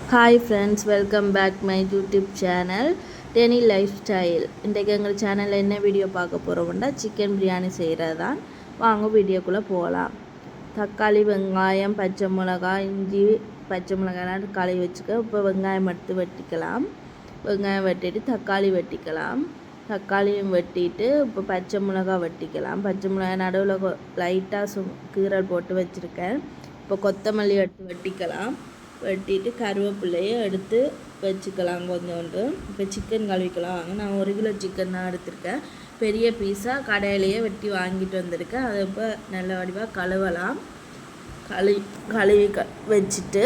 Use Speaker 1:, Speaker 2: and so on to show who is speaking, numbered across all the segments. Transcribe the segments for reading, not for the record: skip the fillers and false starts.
Speaker 1: Hi friends, welcome back my YouTube channel டெனி life style. இன்றைக்கு எங்கள் சேனலில் என்ன வீடியோ பார்க்க போகிறோம்னா சிக்கன் பிரியாணி செய்கிறது தான். வாங்க வீடியோக்குள்ளே போகலாம். தக்காளி, வெங்காயம், பச்சை மிளகாய், இஞ்சி, பச்சை மிளகாய்லாம் கழுவி வச்சுக்க. இப்போ வெங்காயம் எடுத்து வெட்டிக்கலாம். வெங்காயம் வெட்டிட்டு தக்காளி வெட்டிக்கலாம். தக்காளியும் வெட்டிட்டு இப்போ பச்சை மிளகாய் வெட்டிக்கலாம். பச்சை மிளகாய் நடுவில் லைட்டாக கீரல் போட்டு வச்சுருக்கேன். இப்போ கொத்தமல்லி எடுத்து வெட்டிக்கலாம். வெட்டிட்டு கருவேப்பிலையை எடுத்து வச்சுக்கலாம் கொஞ்சோண்டு. இப்போ சிக்கன் கழுவிக்கலாம். வாங்க, நான் 1 கிலோ சிக்கன் தான் எடுத்திருக்கேன். பெரிய பீஸாக கடையிலையே வெட்டி வாங்கிட்டு வந்திருக்கேன். அதை இப்போ நல்ல வடிவாக கழுவலாம். கழுவி வச்சுட்டு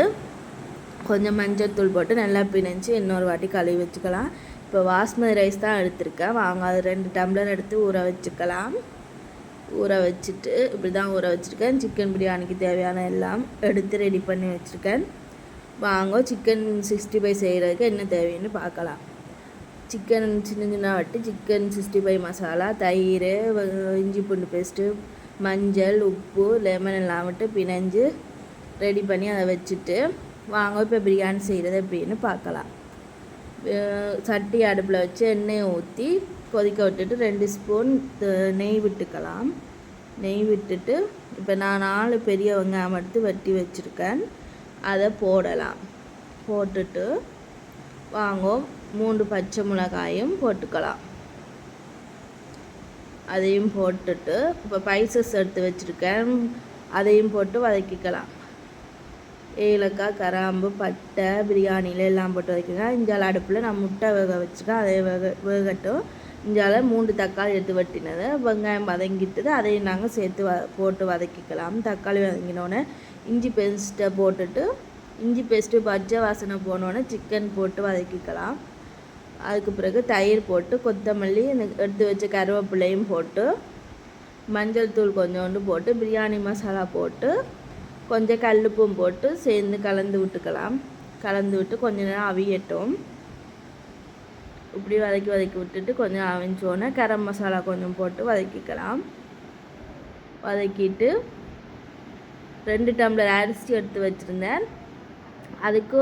Speaker 1: கொஞ்சம் மஞ்சள் தூள் போட்டு நல்லா பிணைஞ்சி இன்னொரு வாட்டி கழுவி வச்சுக்கலாம். இப்போ பாஸ்மதி ரைஸ் தான் எடுத்திருக்கேன். வாங்க, அது 2 டம்ளர் எடுத்து ஊற வச்சுக்கலாம். ஊற வச்சுட்டு இப்படி தான் ஊற வச்சுருக்கேன். சிக்கன் பிரியாணிக்கு தேவையான எல்லாம் எடுத்து ரெடி பண்ணி வச்சுருக்கேன். வாங்க, சிக்கன் 65 செய்கிறதுக்கு என்ன தேவைன்னு பார்க்கலாம். சிக்கன் சின்ன சின்ன வெட்டி சிக்கன் 65 மசாலா, தயிர், இஞ்சி பூண்டு பேஸ்ட்டு, மஞ்சள், உப்பு, லெமன் எல்லாம் விட்டு பிணைஞ்சு ரெடி பண்ணி அதை வச்சுட்டு வாங்க இப்போ பிரியாணி செய்கிறது எப்படின்னு பார்க்கலாம். சட்டி அடுப்பில் வச்சு எண்ணெயை ஊற்றி கொதிக்க விட்டுட்டு 2 ஸ்பூன் நெய் விட்டுக்கலாம். நெய் விட்டுட்டு இப்போ நான் 4 பெரிய வெங்காயம் எடுத்து வெட்டி வச்சுருக்கேன். அதை போடலாம். போட்டுட்டு வாங்க 3 பச்சை மிளகாயும் போட்டுக்கலாம். அதையும் போட்டுட்டு இப்போ ஸ்பைசஸ் எடுத்து வச்சுருக்கேன். அதையும் போட்டு வதக்கிக்கலாம். ஏலக்காய், கிராம்பு, பட்டை, பிரியாணியில் எல்லாம் போட்டு வதக்கிக்கலாம். இஞ்சால அடுப்பில் நான் முட்டை வேக வச்சுருக்கேன். அதை வேகட்டும். இஞ்சால 3 தக்காளி எடுத்து வெட்டினதை வெங்காயம் வதங்கிட்டது அதையும் நாங்கள் சேர்த்து போட்டு வதக்கிக்கலாம். தக்காளி வதங்கினோடனே இஞ்சி பேஸ்ட்டை போட்டுட்டு இஞ்சி பேஸ்ட்டு பச்சை வாசனை போனோடனே சிக்கன் போட்டு வதக்கிக்கலாம். அதுக்கு பிறகு தயிர் போட்டு கொத்தமல்லி எடுத்து வச்ச கருவேப்பிலையும் போட்டு மஞ்சள் தூள் கொஞ்சோண்டு போட்டு பிரியாணி மசாலா போட்டு கொஞ்சம் கல்லுப்பும் போட்டு சேர்ந்து கலந்து விட்டுக்கலாம். கலந்து விட்டு கொஞ்ச நேரம் அவியட்டும். இப்படி வதக்கி விட்டுட்டு கொஞ்சம் அவிஞ்சோன்னே கரம் மசாலா கொஞ்சம் போட்டு வதக்கிக்கலாம். வதக்கிட்டு 2 டம்ளர் அரிசி எடுத்து வச்சுருந்தேன். அதுக்கு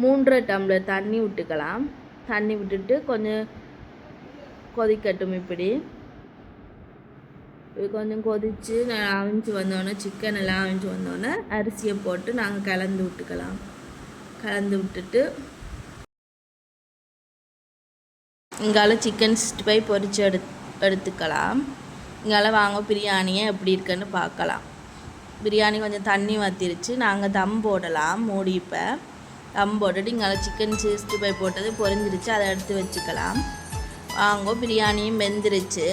Speaker 1: 3 டம்ளர் தண்ணி விட்டுக்கலாம். தண்ணி விட்டுட்டு கொஞ்சம் கொதிக்கட்டும். இப்படி கொஞ்சம் கொதித்து அவிஞ்சு வந்தோடனே சிக்கன் எல்லாம் அவிஞ்சு வந்தோடனே அரிசியை போட்டு நாங்கள் கலந்து விட்டுக்கலாம். கலந்து விட்டுட்டு இங்கால சிக்கன் 65 பொரித்து எடுத்துக்கலாம். இங்கால வாங்க பிரியாணியை எப்படி இருக்குன்னு பார்க்கலாம். பிரியாணி கொஞ்சம் தண்ணி வற்றிருச்சு. நாங்கள் தம் போடலாம். மூடி இப்போ தம் போட்டுட்டு இங்கால சிக்கன் 65 போட்டது பொரிஞ்சிருச்சு. அதை எடுத்து வச்சுக்கலாம். வாங்கோ, பிரியாணியும் வெந்துருச்சு.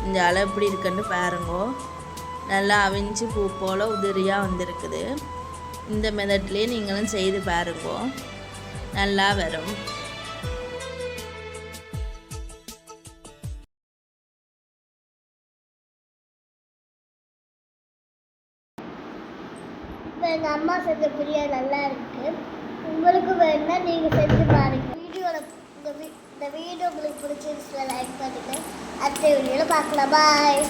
Speaker 1: இந்த அளவு எப்படி இருக்குன்னு பாருங்கோ. நல்லா அவிஞ்சு பூ போல் உதிரியாக வந்திருக்குது. இந்த மெதட்லேயே நீங்களும் செய்து பாருங்கோ, நல்லா வரும்.
Speaker 2: இப்போ எங்கள் அம்மா செஞ்ச பிரியாணி நல்லா இருக்குது. உங்களுக்கு வேணுன்னா நீங்கள் செஞ்சு பாருங்கள். இந்த வீடியோ உங்களுக்கு பிடிச்சிருந்துச்சுல லைக் பண்ணுங்கள். அடுத்த வீடியோவில் பார்க்கலாம். பாய்.